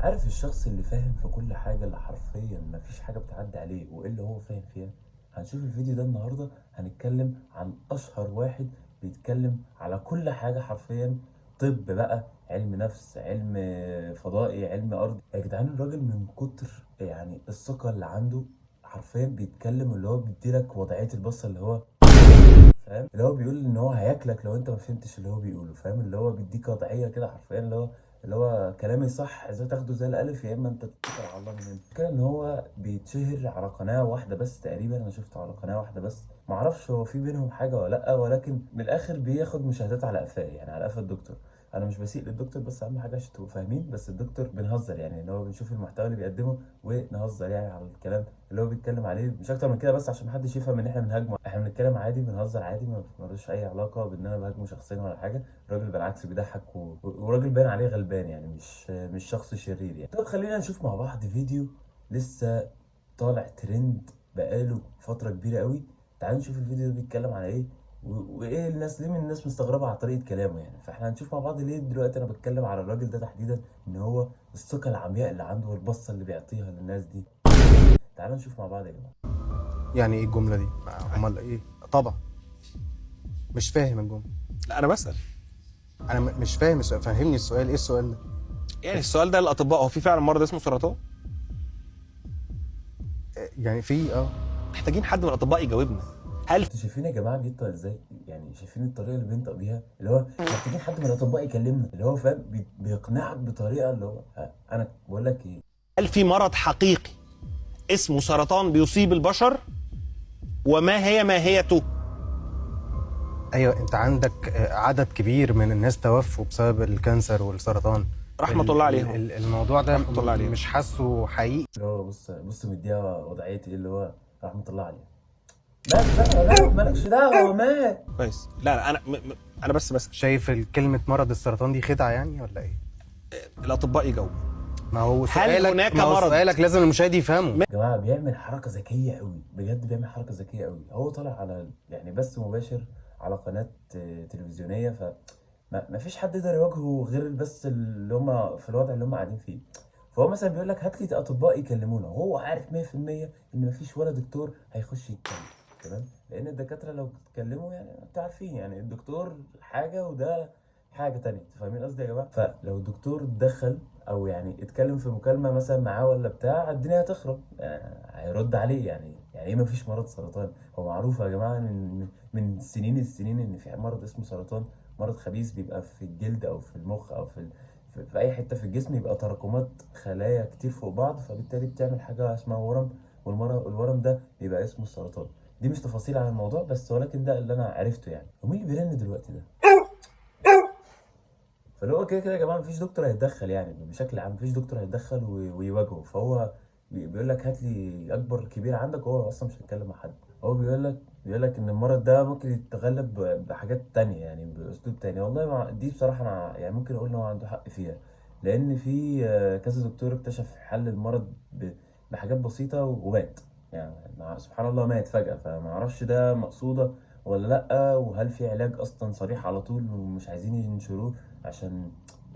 عارف الشخص اللي فاهم في كل حاجة، اللي حرفيا مفيش حاجة بتعدي عليه وإيه اللي هو فاهم فيها. هنشوف الفيديو ده النهاردة، هنتكلم عن أشهر واحد بيتكلم على كل حاجة حرفيا. طب بقى، علم نفس، علم فضائي، علم أرضي. يا جدعان الراجل من كتر يعني الثقة اللي عنده حرفيا بيتكلم، اللي هو بيديلك وضعية البصة، اللي هو فاهم، اللي هو بيقول ان هو هياكلك لو انت ما فهمتش اللي هو بيقوله. فاهم، اللي هو بيديك وضعيه كده حرفيا، اللي هو كلامي صح اذا تاخده زي الالف، يا اما انت تتكل على الله من هنا. كده ان هو بيتشهر على قناه واحده بس تقريبا، انا شفته على قناه واحده بس، معرفش هو في بينهم حاجه ولا لا، ولكن من الاخر بياخد مشاهدات على قفاه، يعني على قفا الدكتور. انا مش بسيء للدكتور، بس اهم حاجه عشان تبقوا فاهمين، بس الدكتور بنهزر يعني، ان هو بنشوف المحتوى اللي بيقدمه ونهزر يعني على الكلام اللي هو بيتكلم عليه، مش اكتر من كده، بس عشان محدش يفهم ان احنا بنهاجمه. احنا بنتكلم عادي، بنهزر عادي، ملوش اي علاقه بان انا بهاجمه شخصيا ولا حاجه. الراجل بالعكس بيضحك وراجل باين عليه غلبان يعني، مش شخص شرير يعني. طب خلينا نشوف مع بعض فيديو لسه طالع ترند بقاله فتره كبيره قوي. تعالوا نشوف الفيديو ده بيتكلم على ايه، وايه الناس، ليه من الناس مستغربه على طريقه كلامه يعني. فاحنا هنشوف مع بعض ليه دلوقتي انا بتكلم على الراجل ده تحديدا، ان هو الثقه العمياء اللي عنده والبصه اللي بيعطيها للناس دي. تعالوا نشوف مع بعض يا جماعه. يعني ايه الجملة دي؟ امال ايه؟ طبعا مش فاهم الجملة. لا انا بسأل. انا مش فاهم السؤال، فهمني السؤال، ايه السؤال ده؟ يعني السؤال ده للاطباء، هو في فعلا مرض اسمه سرطان؟ يعني في محتاجين حد من الاطباء يجاوبنا. هل انتوا شايفين يا جماعه بينطق ازاي؟ يعني شايفين الطريقه اللي بينطق بيها، اللي هو محتاجين حد من الاطباء يكلمنا، اللي هو فاهم بيقنعك بطريقه، اللي هو انا بقول لك ايه. هل في مرض حقيقي اسمه سرطان بيصيب البشر؟ وما هي ماهيته؟ ايوه، انت عندك عدد كبير من الناس توفوا بسبب الكانسر والسرطان. رحمة الله عليهم. الموضوع ده رحمة الله عليهم. مش حاسه حقيقي. اللي هو بص مديها وضعيتي ايه، اللي هو رحمه الله عليه. مات بقى، لا مالكش دعوه، هو مات. كويس. لا انا انا بس شايف كلمة مرض السرطان دي خدعة يعني ولا ايه؟ الاطباء يجاوبوا. ما هو هل سؤالك، هناك ما هو مرض؟ سؤالك لازم المشاهد يفهمه. يا جماعه بيعمل حركه ذكيه قوي، بجد بيعمل حركه ذكيه قوي. هو طالع على يعني بث مباشر على قناه تلفزيونيه، ما فيش حد يقدر يواجهه غير البث اللي هم في الوضع اللي هم قاعدين فيه. فهو مثلا بيقول لك هات لي اطباء يكلمونا، وهو عارف 100% ان ما فيش ولا دكتور هيخش يتكلم. تمام، لان الدكاتره لو اتكلموا يعني انتوا عارفين، يعني الدكتور حاجه وده حاجه تانية. انتوا فاهمين قصدي يا جماعه؟ فلو الدكتور اتدخل او يعني اتكلم في مكالمه مثلا معاه ولا بتاع، الدنيا هتخرب. هيرد عليه يعني ايه مفيش مرض سرطان؟ هو معروف يا جماعه من سنين السنين ان في مرض اسمه سرطان، مرض خبيث بيبقى في الجلد او في المخ او في اي حته في الجسم، يبقى تراكمات خلايا كتير فوق بعض، فبالتالي بتعمل حاجه اسمها ورم، والورم ده بيبقى اسمه السرطان. دي مش تفاصيل عن الموضوع بس، ولكن ده اللي انا عرفته يعني. ومين اللي بيرن دلوقتي ده؟ فاللي هو كده كده يا جماعه مفيش دكتور هيتدخل، يعني بشكل عام مفيش دكتور هيتدخل ويواجهه. فهو بيقول لك هات لي اكبر كبير عندك، وهو اصلا مش هيتكلم مع حد. هو بيقول لك ان المرض ده ممكن يتغلب بحاجات تانية، يعني باسلوب تاني. والله دي بصراحه انا يعني ممكن اقول ان هو عنده حق فيها، لان في كذا دكتور اكتشف حل المرض بحاجات بسيطه ومات. يعني سبحان الله مات فجاه، فما اعرفش ده مقصوده ولا لا، وهل في علاج اصلا صريح على طول ومش عايزين ينشروه عشان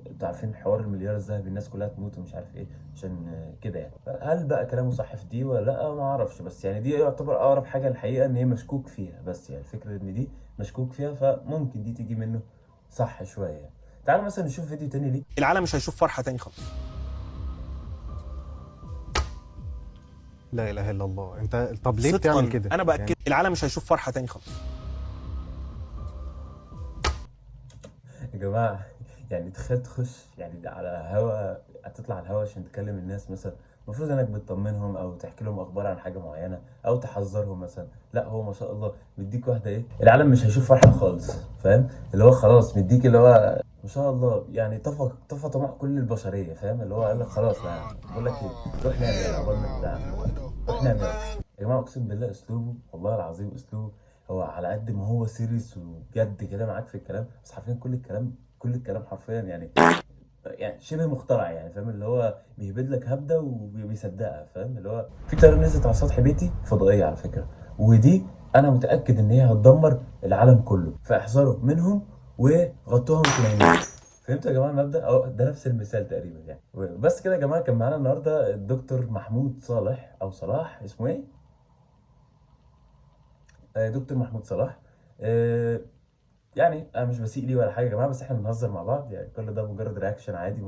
انتوا عارفين حوار المليار الذهبي، الناس كلها تموت ومش عارف ايه، عشان كده يعني. هل بقى كلامه صح في دي ولا لا؟ ما اعرفش، بس يعني دي يعتبر اقرب حاجه الحقيقه، ان هي مشكوك فيها، بس يعني الفكره ان دي مشكوك فيها، فممكن دي تيجي منه صح شويه يعني. تعالوا مثلا نشوف فيديو تاني ليه. العالم مش هيشوف فرحة تاني خالص. لا اله الا الله. انت طب ليه بتعمل صدقا كده؟ انا باكد يعني العالم مش هيشوف فرحة تاني خالص. يا جماعة يعني تخيل تخش يعني على هوا، هتطلع على الهوا عشان تكلم الناس مثلا، المفروض انك بتطمنهم او تحكي لهم اخبار عن حاجة معينة او تحذرهم مثلا. لا هو ما شاء الله مديك واحدة ايه، العالم مش هيشوف فرحة خالص. فاهم، اللي هو خلاص مديك، اللي هو ما شاء الله يعني طفى طموح كل البشرية. فاهم، اللي هو قال لك خلاص، لا بقول لك ايه، روح نام يلا عقبال ما روح نام يلا. يا جماعة اقسم بالله اسلوبه، والله العظيم اسلوبه، هو على قد ما هو سيريس وجد كده معاك في الكلام، بس حرفيا كل الكلام حرفيا يعني شبه مخترع يعني. فاهم، اللي هو بيهبد لك هبده وبيصدقها. فاهم، اللي هو في طياره نزلت على سطح بيتي فضائيه على فكره، ودي انا متاكد ان هي هتدمر العالم كله، فاحذروا منهم وغطوهم في العينين. فهمتوا يا جماعه المبدا؟ اه ده نفس المثال تقريبا يعني. بس كده يا جماعه، كان معانا النهارده الدكتور محمود صالح او صلاح، اسمه ايه؟ دكتور محمود صلاح. آه، يعني انا مش بسيء ليه ولا حاجه يا جماعه، بس احنا بنهزر مع بعض يعني، كل ده مجرد رياكشن عادي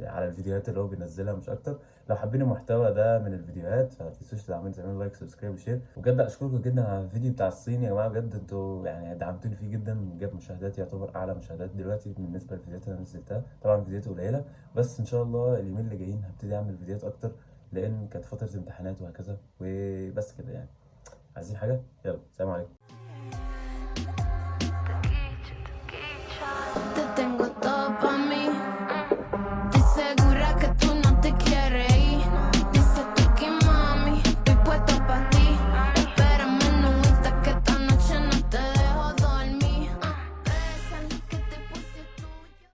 على الفيديوهات اللي هو بينزلها مش اكتر. لو حابين المحتوى ده من الفيديوهات فما تنسوش تعملوا لايك سبسكرايب وشير. وبجد اشكركم جدا على الفيديو بتاع الصين يا جماعه، بجد انتوا يعني دعمتوني فيه جدا، جاب مشاهدات يعتبر اعلى مشاهدات دلوقتي بالنسبه للفيديوهات اللي انا نزلتها. طبعا فيديوهات قليله، بس ان شاء الله اليومين اللي جايين هبتدي اعمل فيديوهات اكتر، لان كانت فتره امتحانات وهكذا. وبس كده يعني. عايزين حاجه؟ يلا سلام عليكم.